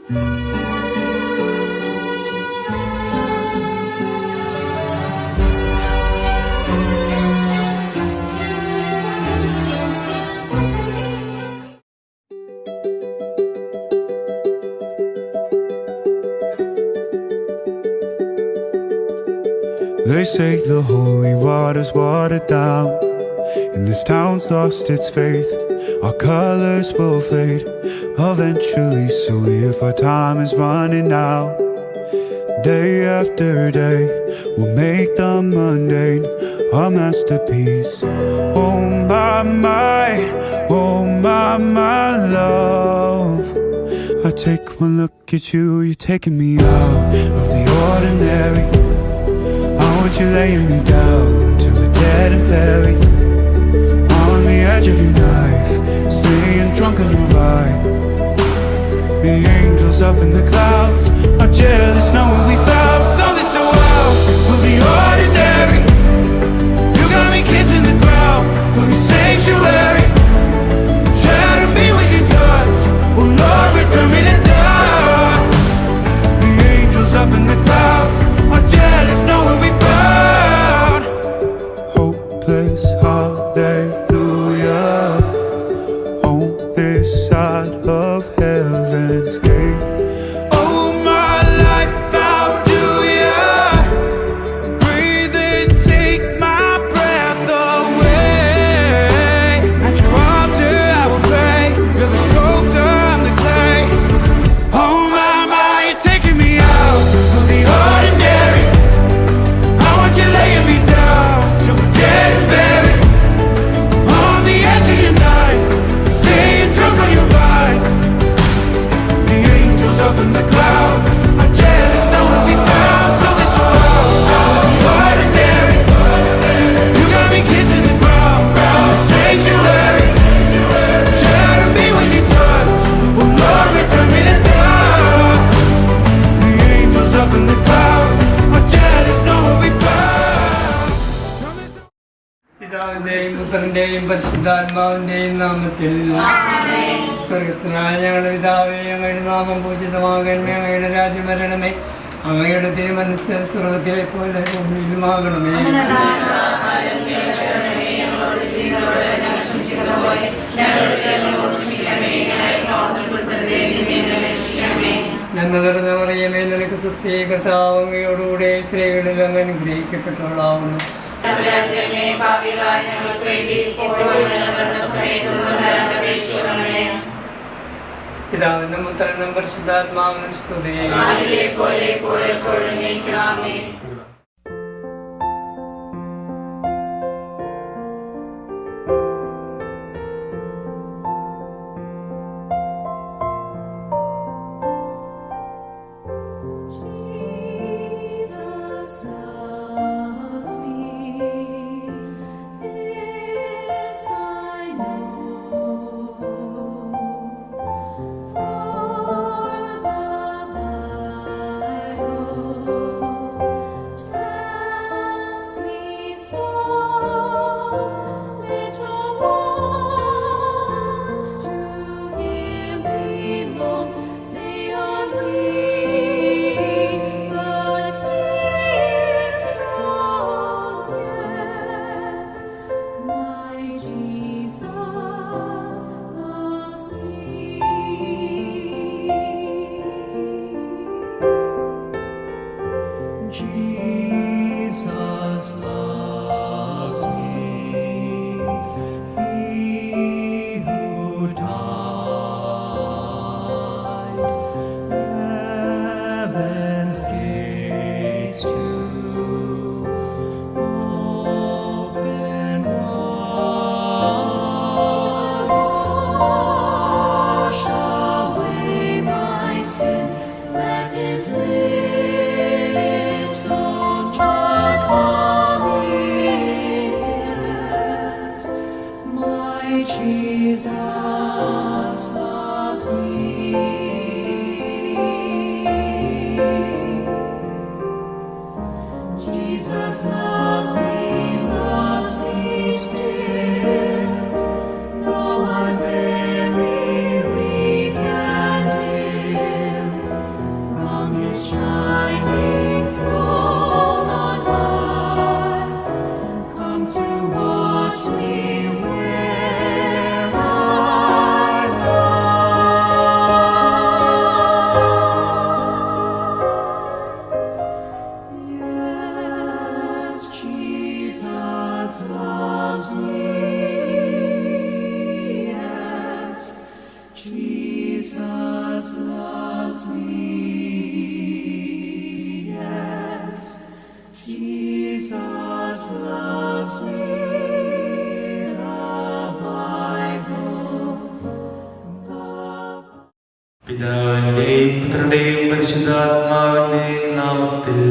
They say the holy water's watered down, and this town's lost its faith. Our colors will fade eventually, so if our time is running out, day after day, we'll make the mundane our masterpiece. Oh my love, I take one look at you, you're taking me out of the ordinary. I want you laying me down till we're dead and buried, on the edge of your knife, staying drunk on your vibe. The angels up in the clouds are jealous knowing we found something so wild. We'll be ordinary. You got me kissing the ground of your sanctuary. Shatter me with your touch, oh Lord, return me to dust. The angels up in the clouds are jealous knowing we found hopeless hallelujah on this side of heaven's gate. Oh my life, how do ya breathe and take my breath away? At your altar I will pray, you're the sculptor, I'm the clay. Oh my, you're taking me out of the ordinary. I want you laying me down so we're dead and buried, on the edge of your knife, staying drunk on your vine. The angels up in the clouds are jealous knowing we found something so ordinary. You got me kissing the ground, the sanctuary. Shatter me with your touch, oh Lord, return me to dust. The angels up in the clouds are jealous knowing we found something so. പിതാവിന്റെയും പുത്രന്റെയും പരിശുദ്ധാത്മാവിന്റെയും നാമത്തിൽ സ്വർഗസ്ഥനായ ഞങ്ങളുടെ പിതാവേ, അങ്ങയുടെ നാമം പൂജിതമാകണമേ, അങ്ങയുടെ രാജ്യം വരണമേ, അങ്ങയുടെ തിരുമനസ്സ് സ്വർഗത്തിലെ പോലെ ഭൂമിയിലുമാകണമേ. നന്മ നിറഞ്ഞ മറിയമേ, നിനക്ക് സ്വസ്തി, കർത്താവ് അങ്ങയോടുകൂടെ സ്ത്രീകളിൽ അങ്ങ് അനുഗ്രഹിക്കപ്പെട്ടവളാവുന്നു. പിതാവിനും പുത്രനും പരിശുദ്ധാത്മാവിനും സ്തുതി. പിതാവിന്റെയും പുത്രന്റെയും പരിശുദ്ധാത്മാവിന്റെയും നാമത്തിൽ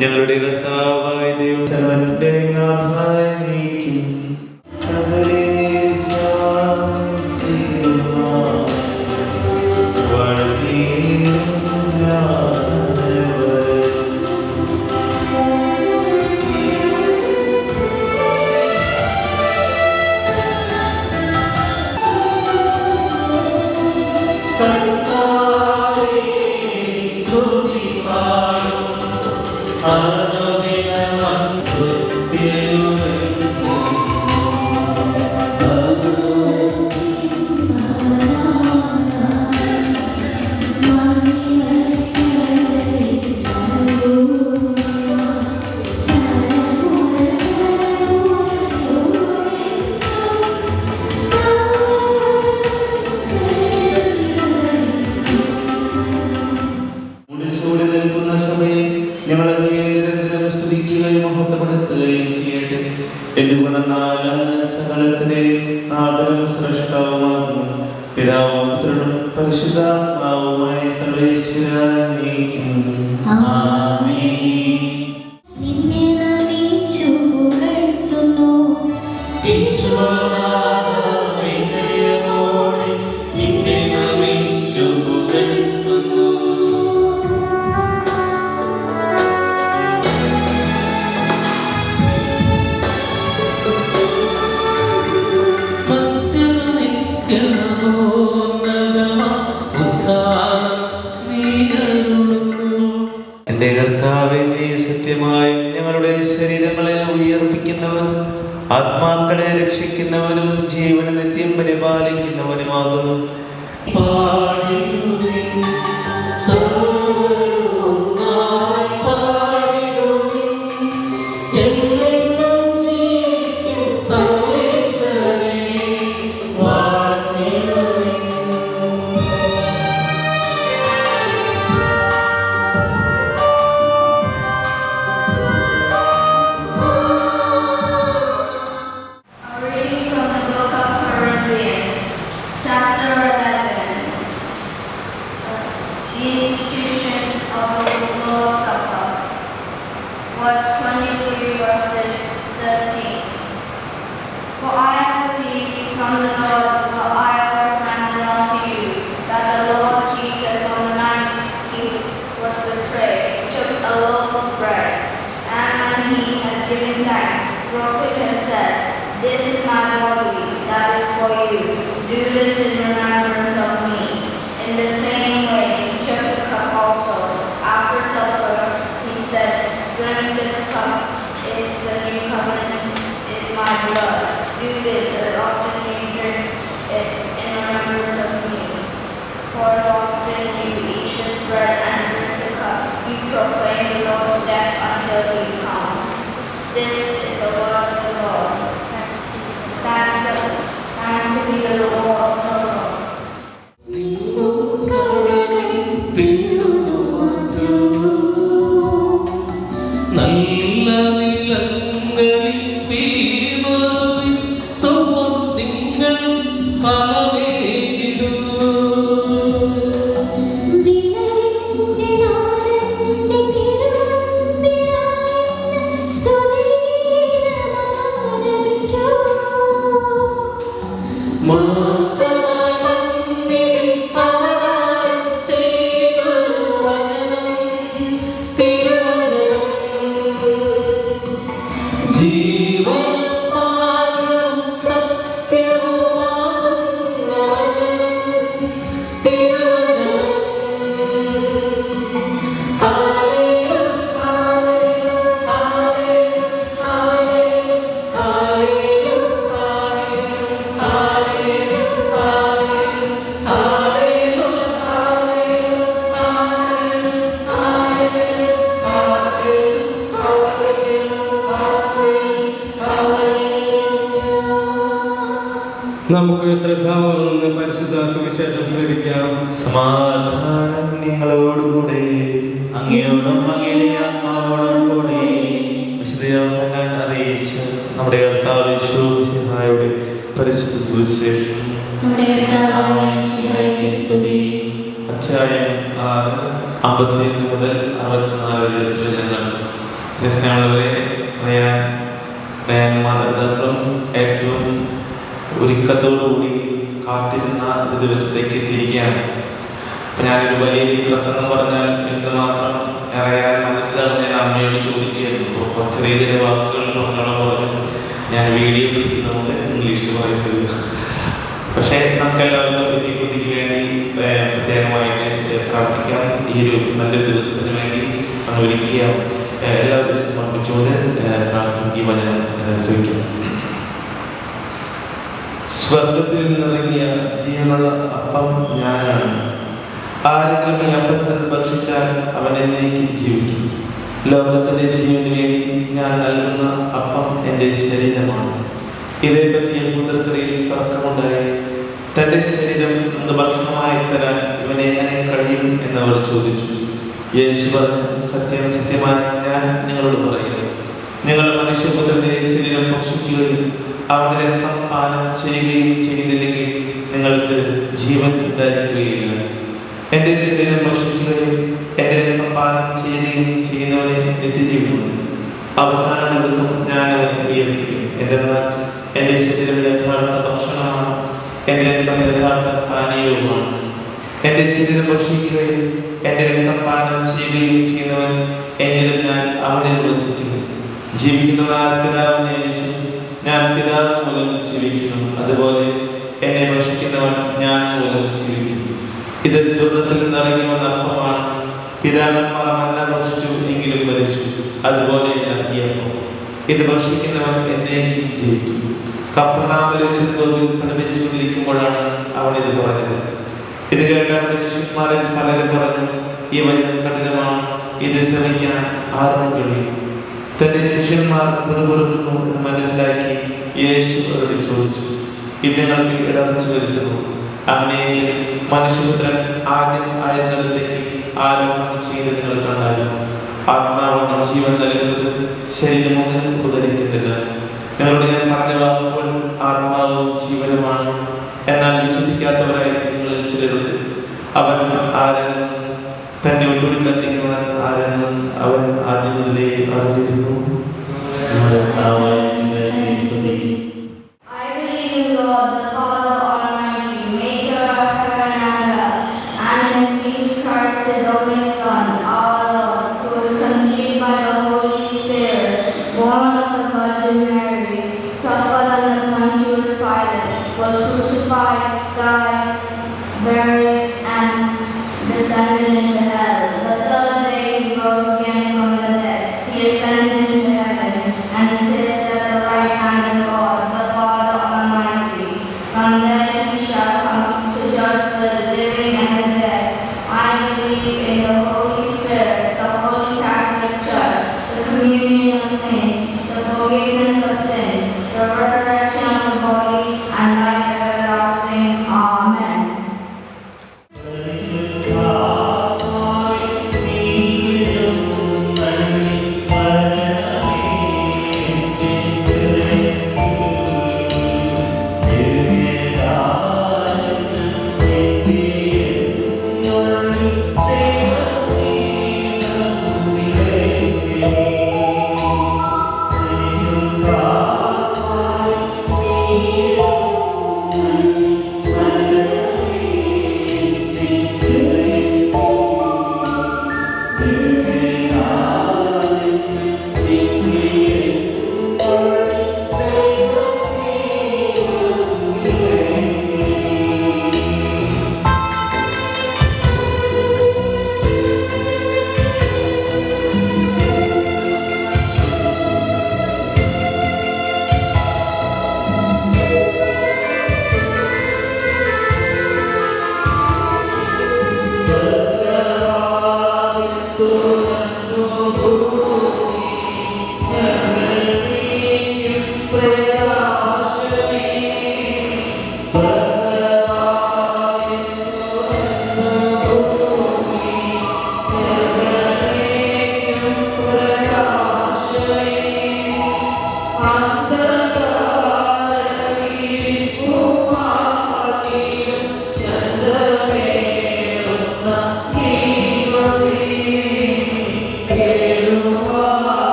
ഞങ്ങളുടെ കർത്താവായ ദൈവം സർവ്വത്തിന്റെ നാഥായ നീക്കും പരിശുദ്ധാത്മാവുമായി സർവേശ്വരനേക്കും ആമേൻ. നിന്നെ നമിച്ചു പുകഴ്ത്തുന്നു വിശ്വനാഥമേനയോടെ നിന്നെ നമിച്ചു പുകഴ്ത്തുന്നു. എന്റെ കർത്താവേ, നീ സത്യമായും ഞങ്ങളുടെ ശരീരങ്ങളെ ഉയർപ്പിക്കുന്നവനും ആത്മാക്കളെ രക്ഷിക്കുന്നവനും ജീവനെ നിത്യം പരിപാലിക്കുന്നവനുമാകുന്നു. from the Lord, for I was commanded unto you, that the Lord this in remembrance of me. In the same way, he took the cup also. After supper, he said, drink this cup is the new covenant in my blood. Do this as often you drink it in remembrance of me. For as often you eat this bread and drink the cup, you proclaim the Lord's death until he comes. This is the word of the Lord. Thanks be the Lord of the Lord. നല്ല നിലങ്ങളിൽ വീണുവിത്തുവം നിങ്ങൾ ഫലമേകിടൂ. നമുക്ക് ശ്രദ്ധാപൂർവ്വം പരിശുദ്ധ സുവിശേഷം ശ്രവിക്കാം. സമാധാനം നിങ്ങളോടുകൂടെ. അങ്ങയോടും അങ്ങയുടെ ആത്മാവോടും കൂടെ. വിശുദ്ധ യോഹന്നാൻ അറിയിച്ച നമ്മുടെ കർത്താവ് യേശുമിശിഹായുടെ പരിശുദ്ധ സുവിശേഷം അധ്യായം 51 മുതൽ 64 വരെ വചനങ്ങൾ. സ്നേഹമുള്ളവരെ, മാതാപിതാക്കളും ഏറ്റവും ഒരുക്കത്തോടുകൂടി കാത്തിരുന്ന ഒരു ദിവസത്തേക്ക് എത്തിയിരിക്കുകയാണ്. അപ്പം ഞാനൊരു വലിയ പ്രസംഗം പറഞ്ഞാൽ എന്തുമാത്രം അറിയാൻ മനസ്സിലാകുന്ന ഞാൻ അമ്മയോട് ചോദിക്കുകയായിരുന്നു. അപ്പോൾ ചെറിയ ചെറിയ വാക്കുകൾ പറഞ്ഞോളം പറഞ്ഞു. ഞാൻ വീഡിയോ പിടിക്കുന്നതുകൊണ്ട് ഇംഗ്ലീഷ് പറയുന്നത്. പക്ഷേ നമുക്കെല്ലാവർക്കും ഈ കുട്ടിക്ക് വേണ്ടി പ്രത്യേകമായിട്ട് പ്രാർത്ഥിക്കാം. ഈ ഒരു നല്ലൊരു ദിവസത്തിന് വേണ്ടി നമ്മൾ ഒരുക്കിയ എല്ലാ ദിവസവും സമർപ്പിച്ചുകൊണ്ട് ഈ വചനം ശ്രമിക്കാം. സ്വർഗത്തിൽ നിന്നിറങ്ങിയ ജീവനുള്ള അപ്പം ഞാനാണ്. ആരെങ്കിലും ഈ അപ്പത്തിൽ ഭക്ഷിച്ചാൽ അവൻ എന്നേക്കും ജീവിക്കും. ലോകത്തിന്റെ ജീവന് വേണ്ടി ഞാൻ നൽകുന്ന അപ്പം എൻ്റെ ശരീരമാണ്. ഇതേപ്പറ്റി യഹൂദർക്കിടയിൽ തർക്കമുണ്ടായി. തന്റെ ശരീരം ഇന്ന് ഭക്ഷണമായി തരാൻ ഇവനെ എങ്ങനെ കഴിയും എന്നവർ ചോദിച്ചു. യേശു പറഞ്ഞു, സത്യം സത്യമായി ഞാൻ നിങ്ങളോട് പറയുന്നു, നിങ്ങൾ മനുഷ്യപുത്രന്റെ ശരീരം ഭക്ഷിക്കുകയും അവന്റെ രക്തം പാനം ചെയ്യുകയും ചെയ്തില്ലെങ്കിൽ നിങ്ങൾക്ക് ജീവൻ ഉണ്ടായിരിക്കുകയില്ല. എന്റെ ശരീരം ഭക്ഷിക്കുകയും എന്റെ രക്തം പാനം ചെയ്യുകയും ചെയ്യുന്നവനെ നിത്യജീവനുണ്ട്. അവസാന ദിവസം ഞാൻ അവനെ ഉയർപ്പിക്കും. എന്തെന്നാൽ എന്റെ ശരീരം യഥാർത്ഥ ഭക്ഷണമാണ്, എന്റെ രക്തം യഥാർത്ഥ പാനീയവുമാണ്. എന്റെ ശരീരം ഭക്ഷിക്കുകയും എന്റെ രക്തം പാനം ചെയ്യുകയും ചെയ്യുന്നവൻ എന്നിലും ഞാൻ അവനെ വസിക്കുന്നു. ജീവിക്കുന്നവനായ പിതാവിനെ അയച്ചു ഞാൻ പിതാവ് മൂലം ജീവിക്കുന്നു. അതുപോലെ എന്നെ ഭക്ഷിക്കുന്നവൻ ഞാൻ മൂലം ജീവിക്കുന്നു. ഇത് സ്വർഗ്ഗത്തിൽ നിന്നിറങ്ങി വന്ന അപ്പമാണ്. പിതാക്കന്മാർ മന്ന ഭക്ഷിച്ചു എങ്കിലും മരിച്ചു. അതുപോലെ ഈ അപ്പം. ഇത് ഭക്ഷിക്കുന്നവൻ എന്നേക്കും ജീവിക്കും. കഫർനഹൂമിലെ സിനഗോഗിൽ പഠിപ്പിച്ചുകൊണ്ടിരിക്കുമ്പോഴാണ് അവൻ ഇത് പറഞ്ഞത്. ഇത് കേട്ട അവന്റെ ശിഷ്യന്മാരിൽ പലരും പറഞ്ഞു, ഈ വചനം കഠിനമാണ്, ഇത് ശ്രമിക്കാൻ ആർക്കും കഴിയും. തന്റെ ശിഷ്യന്മാർ പുറപുറക്കുന്നു എന്ന് മനസ്സിലാക്കി യേശു അവരോട് ചോദിച്ചു, ഇത് നിങ്ങൾക്ക് ഇടർച്ച വരുത്തുന്നു. അങ്ങനെ മനുഷ്യപുത്രൻ ആദ്യം ആയിരുന്നിടത്തേക്ക് ആരോപണം ചെയ്ത് നിങ്ങൾ കണ്ടാലും ആത്മാവാണ് ജീവൻ നൽകുന്നത്, ശരീരമൊന്നും ഉപകരിക്കത്തില്ല. നിങ്ങളോട് ഞാൻ പറഞ്ഞ വാക്കുകൾ ആത്മാവും ജീവനുമാണ്. എന്നാൽ വിശ്വസിക്കാത്തവരായി നിങ്ങളിൽ ചിലരുണ്ട്. അവൻ ആരെന്ന് തന്നെ ഉൾപ്പെടുക്കാതിരിക്കുന്നവൻ ആരെന്ന് അവൻ ആദ്യം മുതലേ അറിഞ്ഞിരുന്നു. I believe in God, the Father Almighty, maker of heaven and earth, and in Jesus Christ, his only Son, our Lord, who was conceived by the Holy Spirit, born of the Virgin Mary, suffered under Pontius Pilate, was crucified, died, descended into hell. The third day he rose again from the dead. He ascended into heaven and sits at the right hand of God, the Father Almighty. From there he shall come to judge the living and the dead. I believe in the Holy Spirit, the Holy Catholic Church, the communion of saints, the forgiveness of sins, the resurrection of the body, and life everlasting. Amen.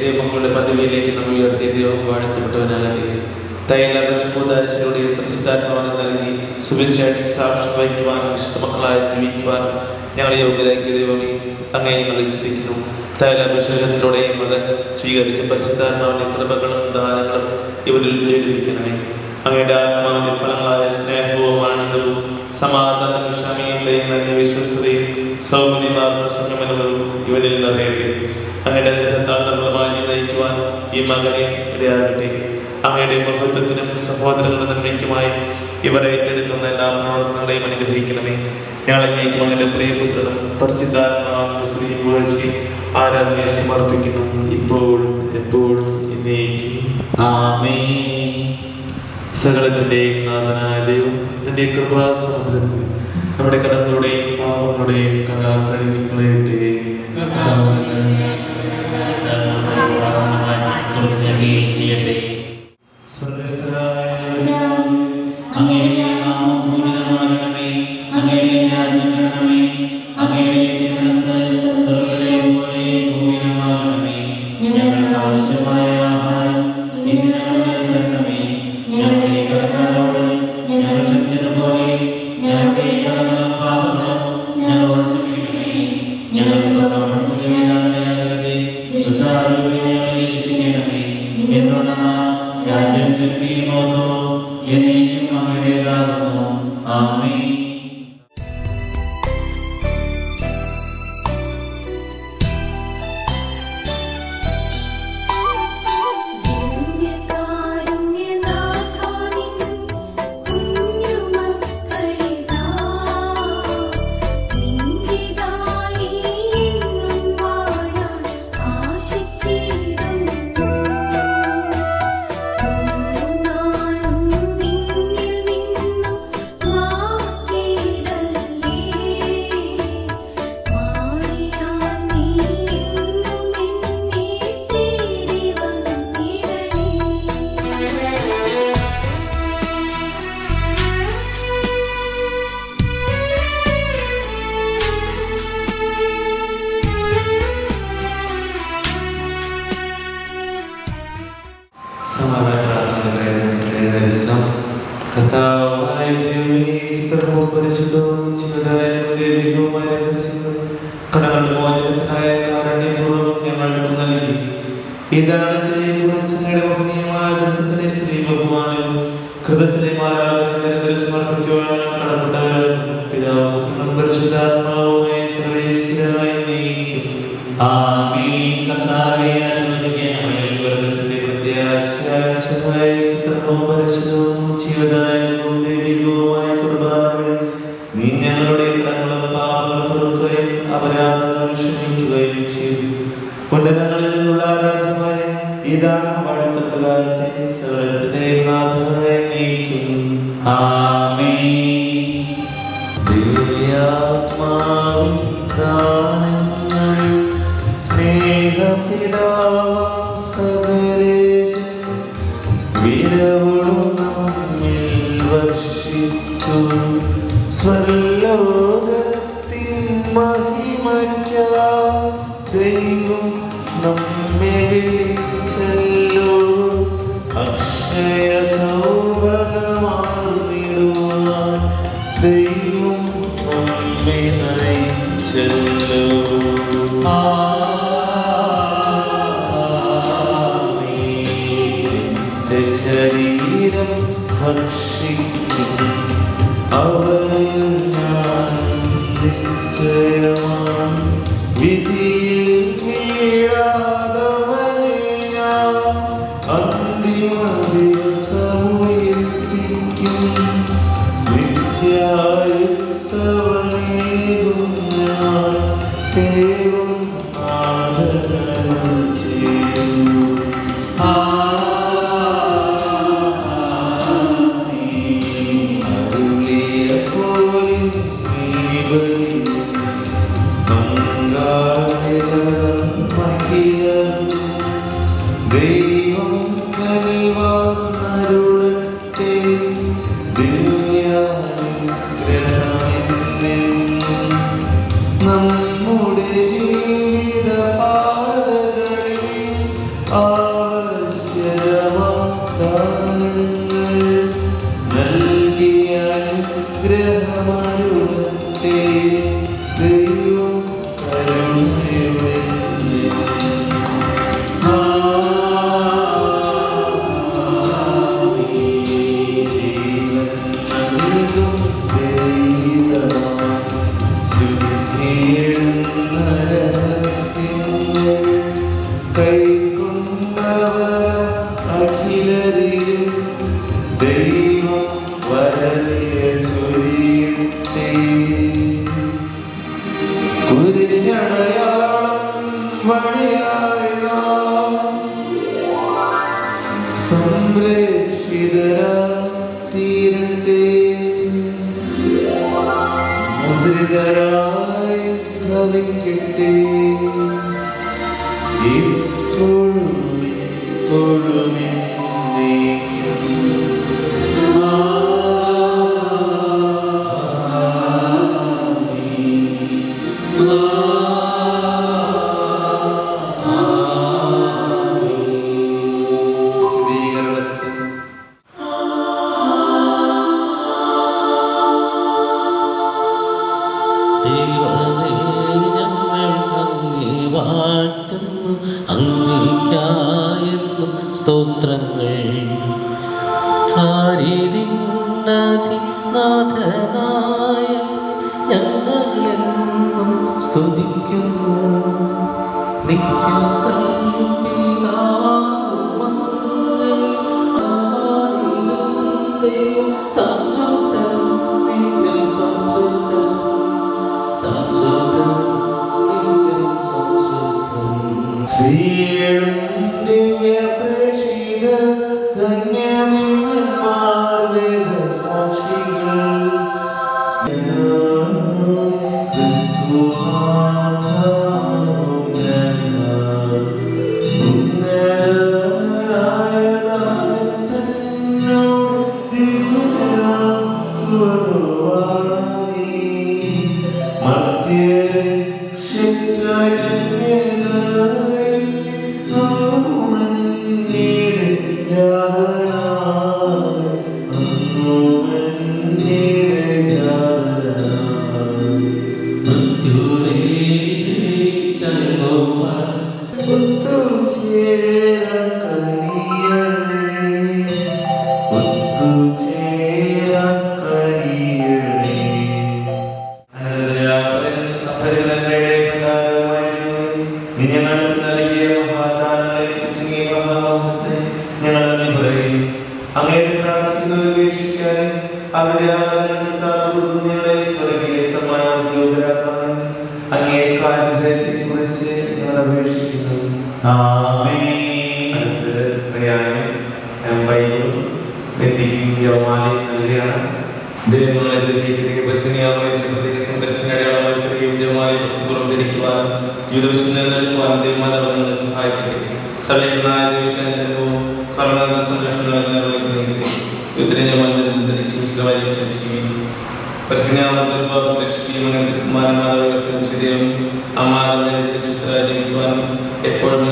ദൈവങ്ങളുടെ പദവിയിലേക്ക് നമ്മൾ ഉയർത്തിയ ദൈവം വാഴ്ത്തപ്പെട്ടവനാകട്ടെ. തൈലൂടെ പരിശുദ്ധാത്മാവിനെ നൽകി സുവിശേഷ സാക്ഷ്യം വഹിക്കുവാനും വിശുദ്ധ മക്കളായി ജീവിക്കുവാനും ഞങ്ങളെ യോഗ്യരാക്കിയ ദൈവമേ, അങ്ങേ ഞങ്ങൾ സ്തുതിക്കുന്നു. തൈലാഭിഷേകത്തിലൂടെ മകൻ സ്വീകരിച്ച പരിശുദ്ധാത്മാവിന്റെ കൃപകളും ദാനങ്ങളും ഇവരിൽ ജ്വലിപ്പിക്കണമേ. അങ്ങയുടെ ആത്മാവിന്റെ ഫലങ്ങളായ സ്നേഹവും ആനന്ദവും സമാധാനവും ക്ഷമയും ദൈവം വിശ്വസ്തതയും സൗമ്യമാർന്ന സംയമനവും ഇവരിൽ നിറയട്ടെ. അങ്ങയുടെ അനുഗ്രഹത്താൽ നമ്മൾ മാറ്റി നയിക്കുവാൻ ഈ മകനെ ഇടയാകട്ടെ. അങ്ങയുടെ മഹത്വത്തിനും സഹോദരങ്ങളുടെ നന്മയ്ക്കുമായി ഇവർ ഏറ്റെടുക്കുന്ന എല്ലാ പ്രവർത്തനങ്ങളെയും അനുഗ്രഹിക്കണമേ. ഞങ്ങളെ നയിക്കും അങ്ങയുടെ പ്രിയപുത്രനും പരിശുദ്ധാത്മാവിന്റെ സ്തുതിയും പുകഴ്ചയും ആരാധനയെ സമർപ്പിക്കുന്നു, ഇപ്പോഴും എപ്പോഴും എന്നേക്കും. ആമേൻ. സകലത്തിന്റെയും നാഥനായ ദൈവം തന്റെ കൃപാസമുദ്രത്തിൽ നമ്മുടെ കടങ്ങളുടെയും പാപങ്ങളുടെയും കര കഴുകിക്കളയട്ടെ. ചെയ്യട്ടെ. ും സുതർമ്മവും പരിശുദ്ധവും ജീവനായ ദൈവികവുമായ രഹസ്യങ്ങൾ കടങ്ങളുടെ മോചനത്തിനായ കാരുണ്യപൂർവ്വം ഞങ്ങൾക്ക് നൽകി. ഇതാണ് മഹനീയമായ ദൈവത്തിന്റെ സ്ത്രീ ബഹുമാനം കൃതത്തിലെ ആരാധനകളെ സമർപ്പിക്കുവാൻ കടപ്പെട്ടവരാണ്. പിതാവും പരിശുദ്ധാത്മാവുമായ സർവേശ്വരനായ നീക്കും. ആമേൻ. കർത്താവേ, ആശീർവദിക്കണമേ. ഈശ്വരത്തിന്റെ പ്രത്യാശായ സുതർമ്മവും പരിശുദ്ധവും ജീവനായ ദൈവികവുമായ കുർബാനകൾ നീ ഞങ്ങളുടെ കടങ്ങളും പാപങ്ങളും പൊറുക്കുകയും അപരാധങ്ങൾ ക്ഷമിക്കുകയും ചെയ്തു. ഉന്നതങ്ങളിൽ നിന്നുള്ള ആരാധനമായ ഇതാണ് വാഴ്ത്തപ്പെട്ടതാകട്ടെ. സകലത്തിന്റെയും നാഥനായ നീക്കും. ആമേൻ. ദിവ്യാത്മാവിൻ ദാനങ്ങൾ സ്നേഹപിതാവാം സകലേശൻ വിരവോടും നമ്മിൽ വർഷിച്ചു. സ്വർലോകത്തിൻ മഹിമയ്ക്കായി ദൈവം നമ്മെ വിളിച്ചല്ലോ. അക്ഷയ സൗഭഗമാർന്നിടുവാൻ ദൈവം നമ്മെ നയിച്ചല്ലോ. എന്റെ ശരീരം ഭക്ഷിക്കും അവനിൽ ഞാൻ നിശ്ചയമാണ്. വിധിയിൽ വീഴാതവനെ ഞാൻ അന്തിമ ദിവസമുയർപ്പിക്കും. നിത്യായുസ്സവനേകും ഞാൻ ദൈവം ആദരവ് ചെയ്തു. അരുളിയ പോലെ നീ വരും ദൈവം കനിവാർന്നരുളട്ടെ. ദിവ്യാനുഗ്രഹമെന്നെന്നും നമ്മുടെ ജീവിതപാതകളിൽ ആവശ്യവാഗ്ദാനങ്ങൾ നൽകിയ അനുഗ്രഹമരുളട്ടെ. ദൈവം കരുണയുടെ കൈക്കൊണ്ടവർ അഖിലരിലും ദൈവം വരനിര ചൊരിയട്ടെ. കുരിശടയാളം വഴിയായി നാം സംരക്ഷിതരായിത്തീരട്ടെ. മുദ്രിതരായി ഭവിക്കട്ടെ. ഇപ്പോഴും എപ്പോഴും എന്നേക്കും. ദൈവമേ, ഞങ്ങൾ അങ്ങേ വാഴ്ത്തുന്നു. അങ്ങേയ്ക്കായെന്നും സ്തോത്രങ്ങൾ. നാഥനായ ഞങ്ങളെന്നും സ്തുതിക്കുന്നു. നിത്യം സംശുദ്ധൻ, നിത്യം സംശുദ്ധൻ, സംശുദ്ധൻ, നിത്യം സംശുദ്ധൻ. ശ്രീയും ദിവ്യപ്രേക്ഷിത ധന്യനിന്മാർ വേദസാക്ഷികൾ Yeah. പരിശീലനത്തിന്റെ പ്രത്യേക സന്ദർശന അടയാളമായി ചെറിയ ജമാലയെ ഭക്തിപൂർവ്വം ധരിക്കുവാൻ ജീവിതവിശുദ്ധ നിലനിൽക്കുവാൻ ദൈവമാതാവ് ഞങ്ങളെ സഹായിക്കട്ടെ. സഭയനായ ദൈവത്തിന്റെ അനുഭവവും കരുണാകര സംരക്ഷണവും ധരിക്കും വിശദമായിരിക്കും ചെയ്യുന്നു. എപ്പോഴും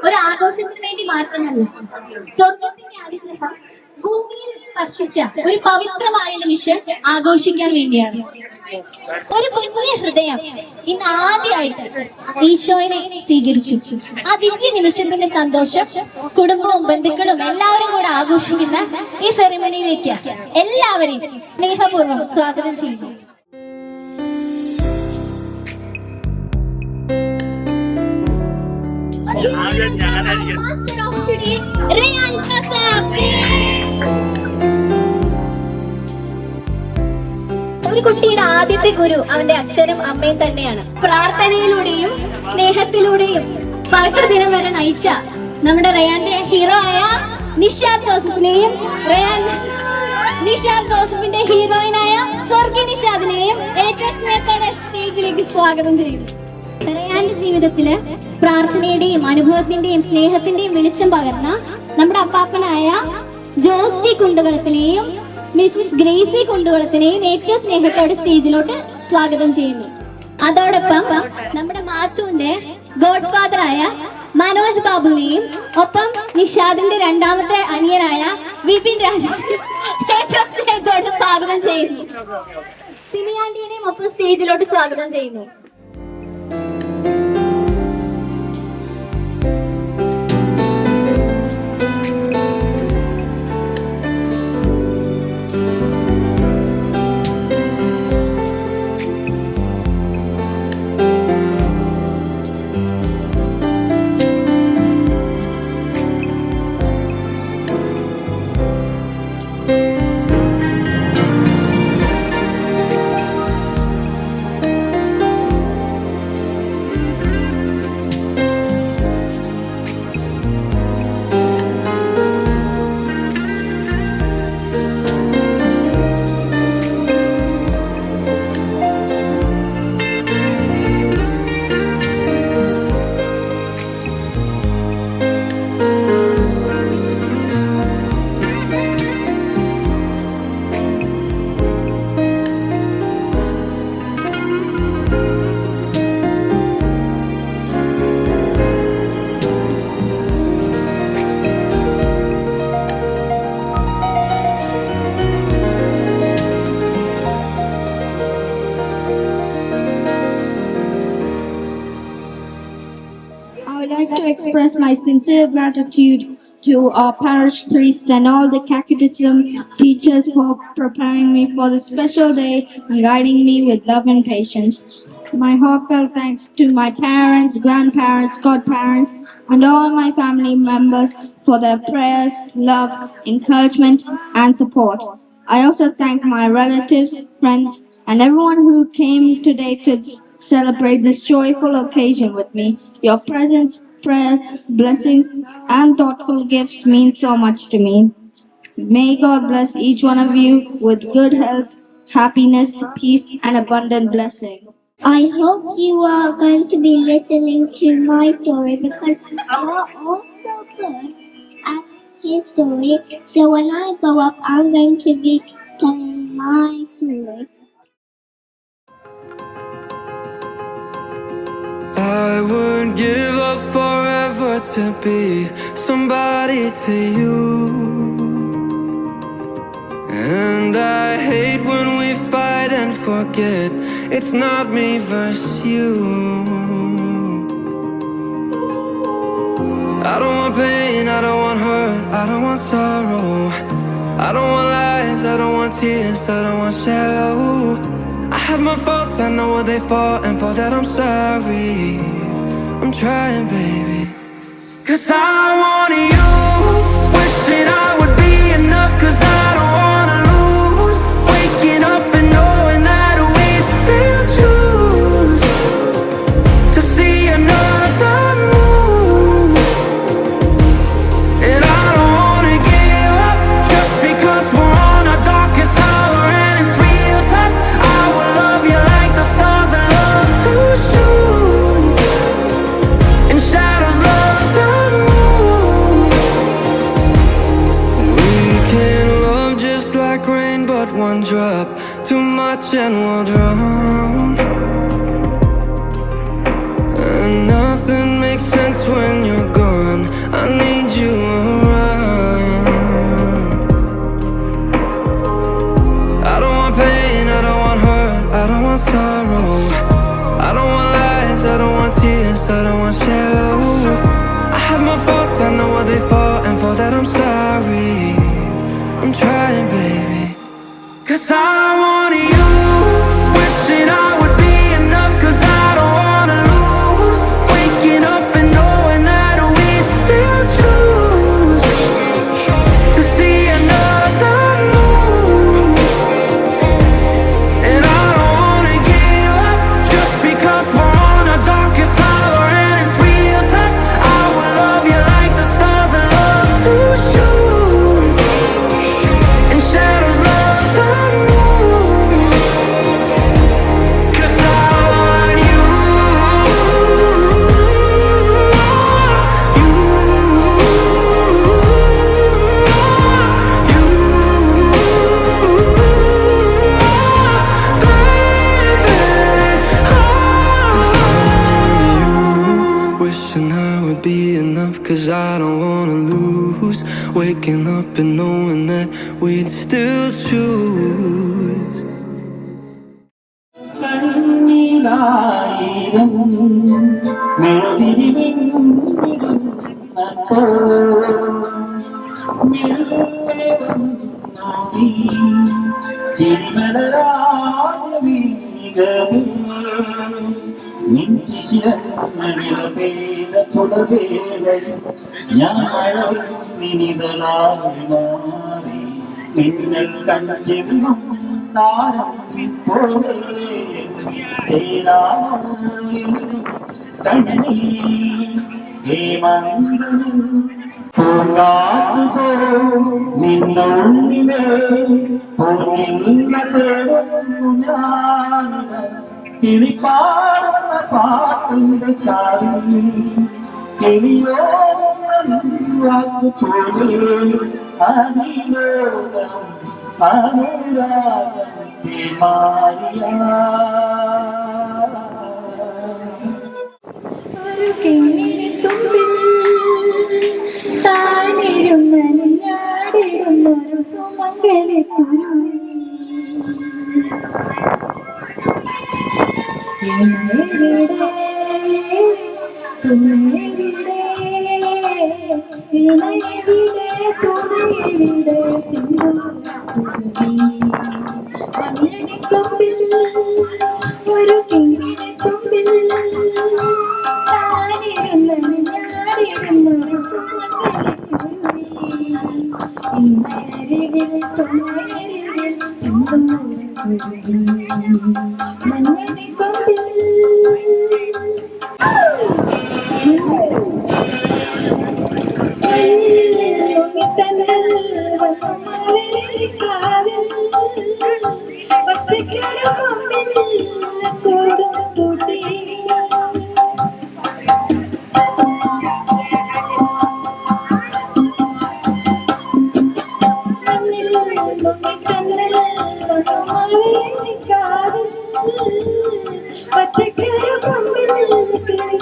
ഒരു ആഘോഷത്തിന് വേണ്ടി മാത്രമല്ല, സ്വർഗത്തിന്റെ അനുഗ്രഹം ഭൂമിയിൽ സ്പർശിച്ച ഒരു പവിത്രമായ നിമിഷം ആഘോഷിക്കാൻ വേണ്ടിയാണ്. ഒരു കുഞ്ഞു ഹൃദയം ഇന്ന് ആദ്യമായിട്ട് ഈശോയെ സ്വീകരിച്ചു. ആ ദിവ്യ നിമിഷത്തിന്റെ സന്തോഷം കുടുംബവും ബന്ധുക്കളും എല്ലാവരും കൂടെ ആഘോഷിക്കുന്ന ഈ സെറിമണിയിലേക്ക് എല്ലാവരെയും സ്നേഹപൂർവ്വം സ്വാഗതം ചെയ്യുന്നു. I master of today, Rayan Joseph. ഒരു കുട്ടിയുടെ ആദ്യത്തെ ഗുരു അവന്റെ അച്ഛനും അമ്മയും തന്നെയാണ്. പ്രാർത്ഥനയിലൂടെയും സ്നേഹത്തിലൂടെയും പവിത്ര ദിനം വരെ നയിച്ച നമ്മുടെ റയാന്റെ ഹീറോ ആയ നിഷാദ് ജോസഫിനെയും നിഷാദ് ജോസഫിന്റെ ഹീറോയിനായ സ്വർഗി നിഷാദിനെയും ഏറ്റവും സ്നേഹത്തോടെ സ്റ്റേജിലേക്ക് സ്വാഗതം ചെയ്യുന്നു. റയാന്റെ ജീവിതത്തില് പ്രാർത്ഥനയുടെയും അനുഭവത്തിന്റെയും സ്നേഹത്തിന്റെയും വെളിച്ചം പകർന്ന നമ്മുടെ അപ്പാപ്പനായ ജോസ്റ്റി കുണ്ടുകുളത്തിനെയും മിസ്സിസ് ഗ്രേസി കുണ്ടുകുളത്തിനെയും ഏറ്റവും സ്നേഹത്തോടെ സ്റ്റേജിലോട്ട് സ്വാഗതം ചെയ്യുന്നു. അതോടൊപ്പം നമ്മുടെ മാത്തുവിന്റെ ഗോഡ് ഫാദർ ആയ മനോജ് ബാബുവിനെയും ഒപ്പം നിഷാദിന്റെ രണ്ടാമത്തെ അനിയനായ വിപിൻ രാജനെയും ഏറ്റവും സ്നേഹത്തോടെ സ്വാഗതം ചെയ്യുന്നു. സിമിയാന്റിനെയും ഒപ്പം സ്റ്റേജിലോട്ട് സ്വാഗതം ചെയ്യുന്നു. To express my sincere gratitude to our parish priest and all the catechism teachers for preparing me for this special day and guiding me with love and patience. My heartfelt thanks to my parents, grandparents, godparents, and all my family members for their prayers, love, encouragement, and support. I also thank my relatives, friends, and everyone who came today to celebrate this joyful occasion with me. Your presence, prayers, blessings, and thoughtful gifts mean so much to me. May God bless each one of you with good health, happiness, peace, and abundant blessing. I hope you are going to be listening to my story because you're all so good at his story. So when I grow up, I'm going to be telling my story. I would give up forever to be somebody to you. And I hate when we fight and forget it's not me versus you. I don't want pain, I don't want hurt, I don't want sorrow. I don't want lies, I don't want tears, I don't want shallow. I have my faults, I know what they for, and for that I'm sorry. I'm trying, baby, 'cause I want you. Wishing I would be enough, 'cause I don't wanna lose. Waking up and knowing that we'd still choose to see another moon. And I don't wanna give up just because we're on our darkest hour and it's real tough. I will love you like the stars that love to shoot, and shadows love the moon. We can love just like rain, but one drop too much and we'll drown. And nothing makes sense when you're gone. I need you around. I don't want pain, I don't want hurt, I don't want sorrow. I don't want lies, I don't want tears, I don't want shallow. I have my faults, I know what they for, and for that I'm sorry. I'm trying, baby, 'cause I want you. Wishing I would be enough, 'cause I don't wanna lose. Waking up and knowing that we'd still would be enough, 'cause I don't wanna lose. Waking up and knowing that we'd still choose. ഞാൻ മിനിതലായി മാറി മിന്നൽ കഞ്ചെന്നും താരം പോലെ കണ്ണി ഹേമന്തനും നിന്നോണ്ടിനെ ഞാൻ കിളിപ്പാടുന്ന പാട്ടിന്റെ ചാരി കിളിയോ വാക്കുപോലെ അതിലോകം അനുരാഗത്തെ മാറിയ ഒരു കിങ്ങിണി തുമ്പിൽ താനിരുന്നൊരു ഞാടിരുന്നൊരു സുമംഗലി കുരുവി ഒരു കിങ്ങിണി തുമ്പിൽ താനിരുന്നൊരു ഞാടിരുന്നൊരു സുമംഗലി ഇന്നരികിൽ തുണയരികിൽ സിന്ദൂരക്കുരുവി മഞ്ഞണി കൊമ്പിൽ ഒറ്റയ്ക്കൊരു കൊമ്പിൽ കൂടും കൂട്ടി ഒറ്റയ്ക്കൊരു കൊമ്പിൽ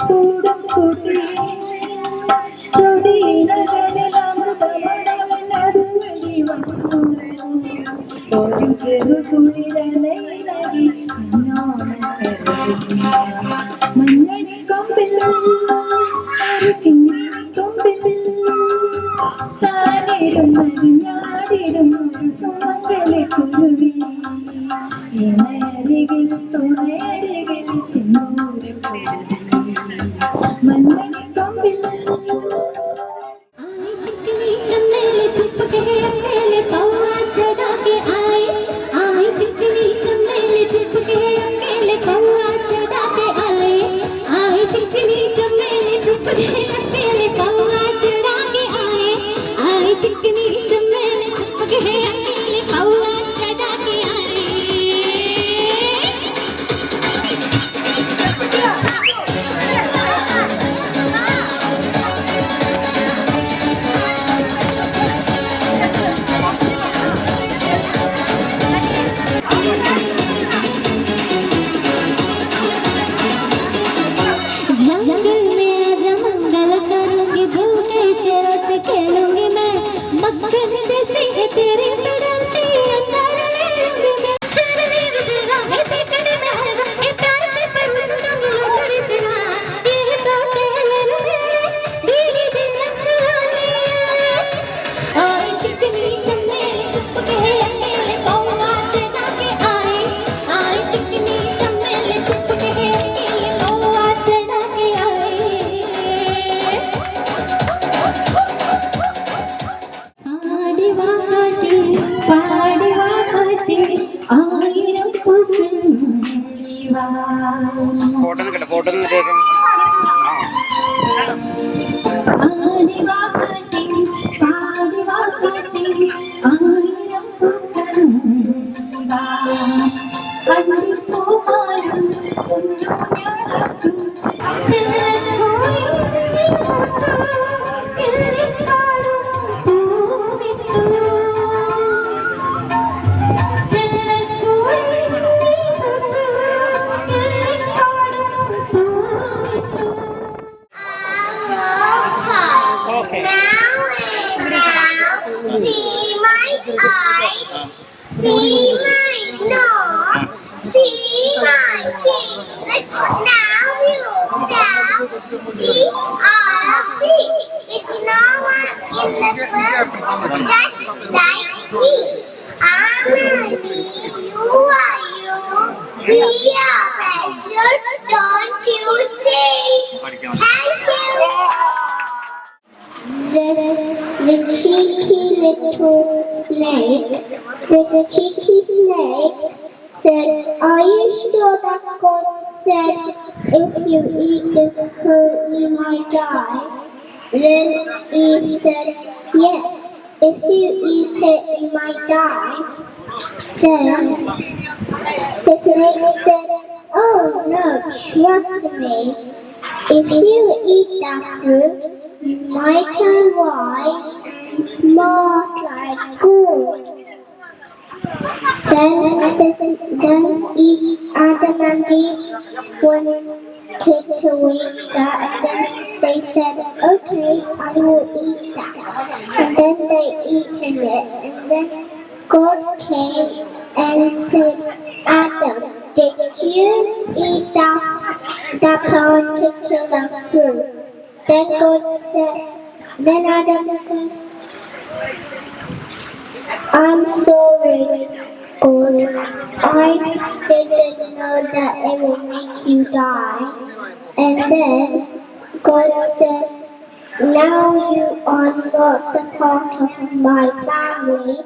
കൂടും കൂട്ടി ചൊടിയിലമൃതമടവനതുവഴി വന്നു ഒരു ചെറുകുളിരലയിലടി മഞ്ഞണി കൊമ്പിൽ ഒരു കിങ്ങിണി കൊമ്പിൽ താനിരുന്നൊരു ഞാടിരുന്നൊരു സുമംഗലി കുരുവി ഇണയരികിൽ തുണയരികിൽ സിന്ദൂരക്കുരുവി മഞ്ഞണി കൊമ്പിൽ see my eyes, see my nose, see my feet. Now you can see all of me. It's no one in the world just like me. I'm me, you are you. We are special, don't you see? Thank you. The cheeky little snake, the cheeky snake said, are you sure that God said if you eat this fruit you might die? Then Eve said, yes, if you eat it you might die. Then the snake said, oh no, trust me. If you eat that fruit, you might turn white and smart like gold. Then Adam and Eve wanted to eat that, and then they said, okay, I will eat that. And then they eaten it, and then God came and said, Adam, did you eat that particular fruit? Then Adam said, I'm sorry, God. I didn't know that it would make you die. And then God said, now you are not the part of my family.